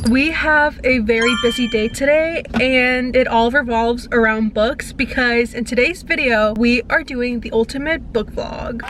We have a very busy day today and it all revolves around books because in today's video we are doing the ultimate book vlog.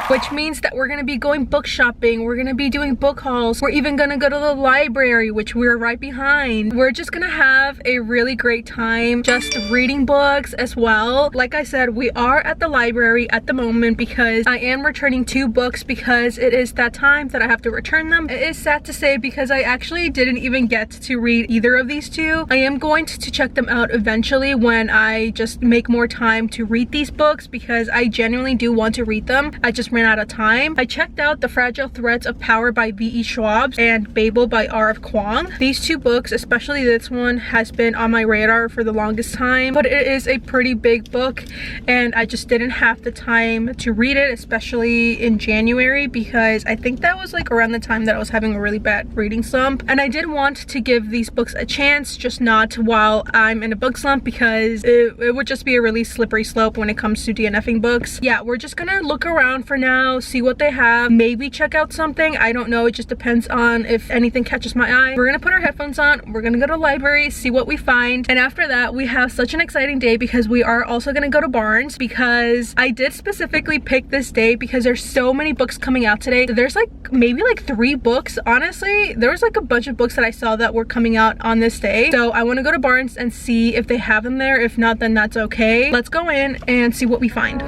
Which means that we're gonna be going book shopping, we're gonna be doing book hauls, we're even gonna go to the library, which we're right behind. We're just gonna have a really great time just reading books as well. Like I said, we are at the library at the moment because I am returning 2 books because it is that time that I have to return them. It is sad to say because I actually didn't even get to read either of these 2. I am going to check them out eventually when I just make more time to read these books because I genuinely do want to read them. I just ran out of time. I checked out The Fragile Threads of Power by V.E. Schwab and Babel by R.F. Kuang. These 2 books, especially this one, has been on my radar for the longest time, but it is a pretty big book and I just didn't have the time to read it, especially in January, because I think that was like around the time that I was having a really bad reading slump, and I did want to give these books a chance, just not while I'm in a book slump because it would just be a really slippery slope when it comes to DNFing books. Yeah, we're just gonna look around for now, see what they have, maybe check out something. I don't know, it just depends on if anything catches my eye. We're gonna put our headphones on, we're gonna go to the library, see what we find, and after that we have such an exciting day because we are also gonna go to Barnes, because I did specifically pick this day because there's so many books coming out today. There's like maybe like 3 books. Honestly, there was like a bunch of books that I saw that were coming out on this day, so I want to go to Barnes and see if they have them there. If not, then that's okay. Let's go in and see what we find.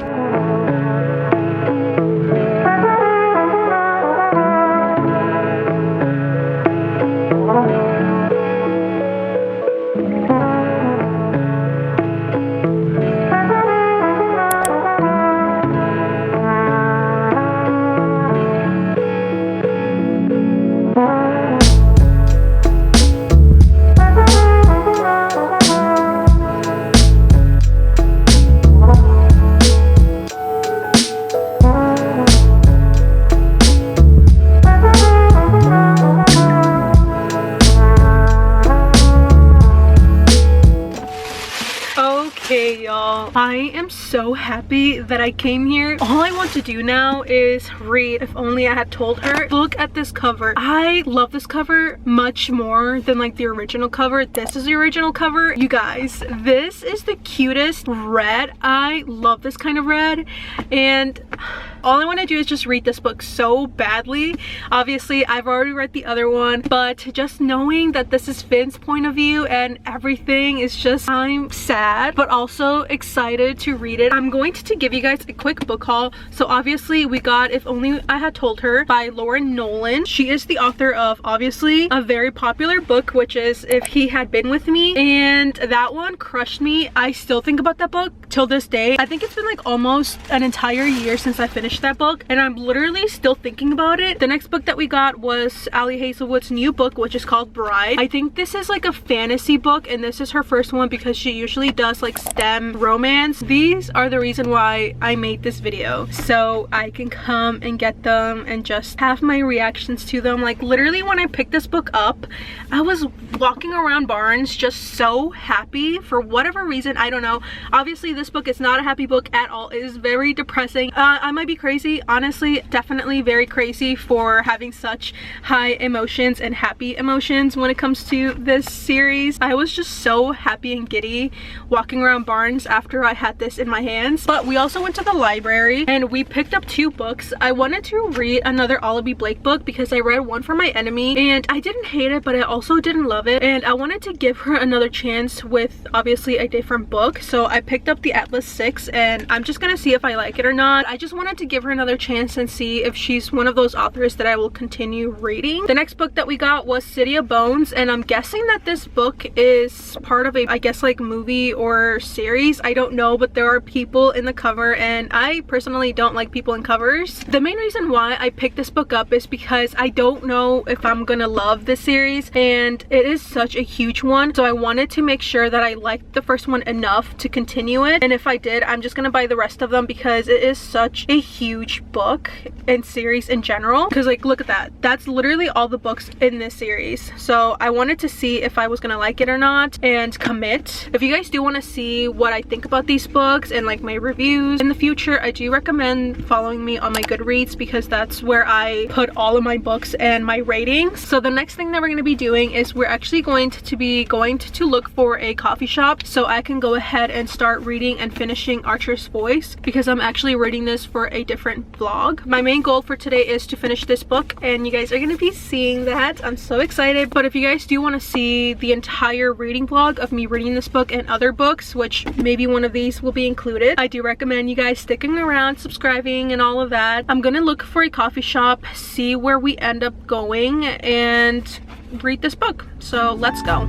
Okay, y'all, I am so happy that I came here. All I want to do now is read If Only I Had Told Her. Look at this cover. I love this cover much more than like the original cover. This is the original cover. You guys, this is the cutest red. I love this kind of red, and all I want to do is just read this book so badly. Obviously, I've already read the other one, but just knowing that this is Finn's point of view and everything is just, I'm sad, but also excited to read it. I'm going to give you guys a quick book haul. So obviously we got If Only I Had Told Her by Lauren Nolan. She is the author of obviously a very popular book, which is If He Had Been With Me, and that one crushed me. I still think about that book till this day. I think it's been like almost an entire year since I finished that book and I'm literally still thinking about it. The next book that we got was Ali Hazelwood's new book, which is called Bride. I think this is like a fantasy book and this is her first one because she usually does like STEM romance. These are the reason why I made this video, so I can come and get them and just have my reactions to them. Like literally when I picked this book up, I was walking around Barnes just so happy for whatever reason. I don't know. Obviously this book is not a happy book at all. It is very depressing. I might be crazy, honestly, definitely very crazy for having such high emotions and happy emotions when it comes to this series. I was just so happy and giddy walking around Barnes after I had this in my hands. But we also went to the library and we picked up 2 books. I wanted to read another Olaby Blake book because I read one for my enemy and I didn't hate it, but I also didn't love it, and I wanted to give her another chance with obviously a different book. So I picked up the Atlas 6 and I'm just gonna see if I like it or not. I just wanted to give her another chance and see if she's one of those authors that I will continue reading. The next book that we got was City of Bones, and I'm guessing that this book is part of a, I guess, like movie or series. I don't know, but there are people in the cover and I personally don't like people in covers. The main reason why I picked this book up is because I don't know if I'm gonna love this series and it is such a huge one, so I wanted to make sure that I liked the first one enough to continue it, and if I did, I'm just gonna buy the rest of them because it is such a huge book and series in general. Because like look at that, that's literally all the books in this series, so I wanted to see if I was gonna like it or not and commit. If you guys do want to see what I think about these books, books and like my reviews. In the future, I do recommend following me on my Goodreads because that's where I put all of my books and my ratings. So the next thing that we're going to be doing is we're actually going to look for a coffee shop so I can go ahead and start reading and finishing Archer's Voice, because I'm actually reading this for a different vlog. My main goal for today is to finish this book, and you guys are going to be seeing that. I'm so excited. But if you guys do want to see the entire reading vlog of me reading this book and other books, which maybe one of these will be included, I do recommend you guys sticking around, subscribing and all of that. I'm gonna look for a coffee shop, see where we end up going, and read this book. So let's go.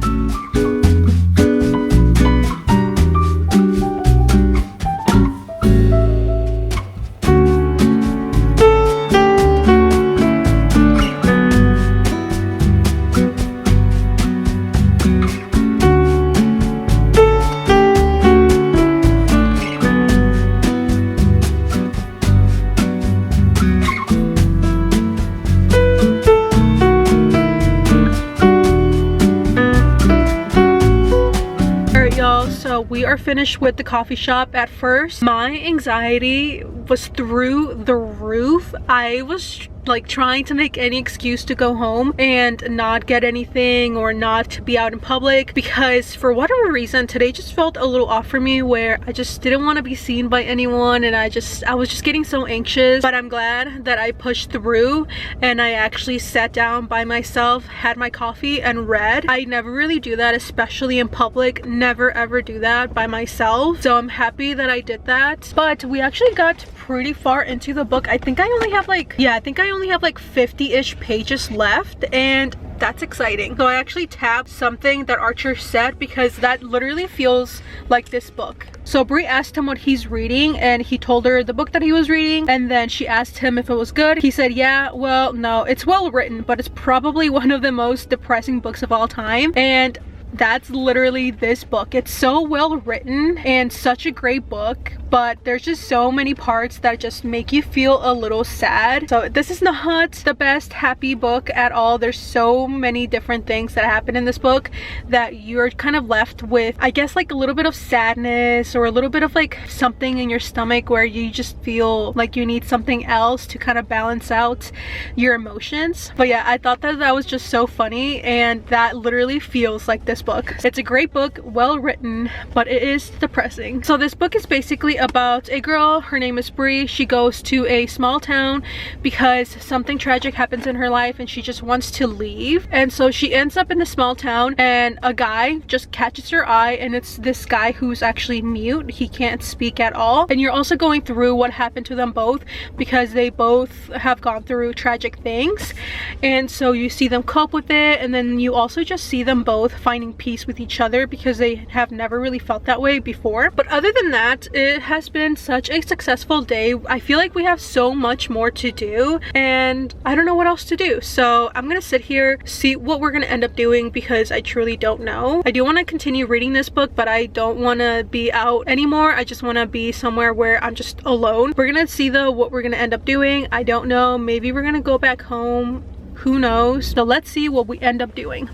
We are finished with the coffee shop. At first, my anxiety was through the roof. I was like trying to make any excuse to go home and not get anything or not be out in public, because for whatever reason today just felt a little off for me, where I just didn't want to be seen by anyone, and I was just getting so anxious. But I'm glad that I pushed through and I actually sat down by myself, had my coffee and read. I never really do that, especially in public. Never ever do that by myself, so I'm happy that I did that. But we actually got pretty far into the book. I think I only have like 50-ish pages left, and that's exciting. So I actually tabbed something that Archer said, because that literally feels like this book. So Brie asked him what he's reading, and he told her the book that he was reading, and then she asked him if it was good. He said, yeah, well, no, it's well written, but it's probably one of the most depressing books of all time. And that's literally this book. It's so well written and such a great book, but there's just so many parts that just make you feel a little sad. So this is not the best happy book at all. There's so many different things that happen in this book that you're kind of left with, I guess, like a little bit of sadness or a little bit of like something in your stomach where you just feel like you need something else to kind of balance out your emotions. But yeah, I thought that was just so funny, and that literally feels like this book. It's a great book, well written, but it is depressing. So this book is basically about a girl. Her name is Brie. She goes to a small town because something tragic happens in her life and she just wants to leave. And so she ends up in the small town, and a guy just catches her eye, and it's this guy who's actually mute. He can't speak at all. And you're also going through what happened to them both, because they both have gone through tragic things. And so you see them cope with it, and then you also just see them both finding peace with each other, because they have never really felt that way before. But other than that, it has been such a successful day. I feel like we have so much more to do, and I don't know what else to do. So I'm gonna sit here, see what we're gonna end up doing, because I truly don't know. I do want to continue reading this book, but I don't want to be out anymore. I just want to be somewhere where I'm just alone. We're gonna see though what we're gonna end up doing. I don't know. Maybe we're gonna go back home. Who knows? So let's see what we end up doing.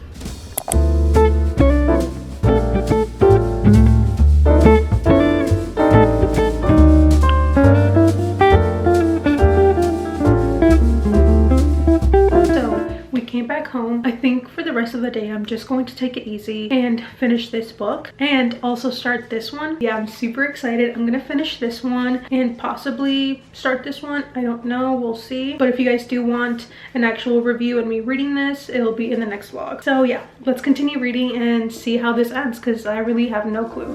Came back home. I think for the rest of the day I'm just going to take it easy and finish this book, and also start this one. Yeah, I'm super excited. I'm gonna finish this one and possibly start this one. I don't know, we'll see. But if you guys do want an actual review and me reading this, it'll be in the next vlog. So yeah, let's continue reading and see how this ends, because I really have no clue.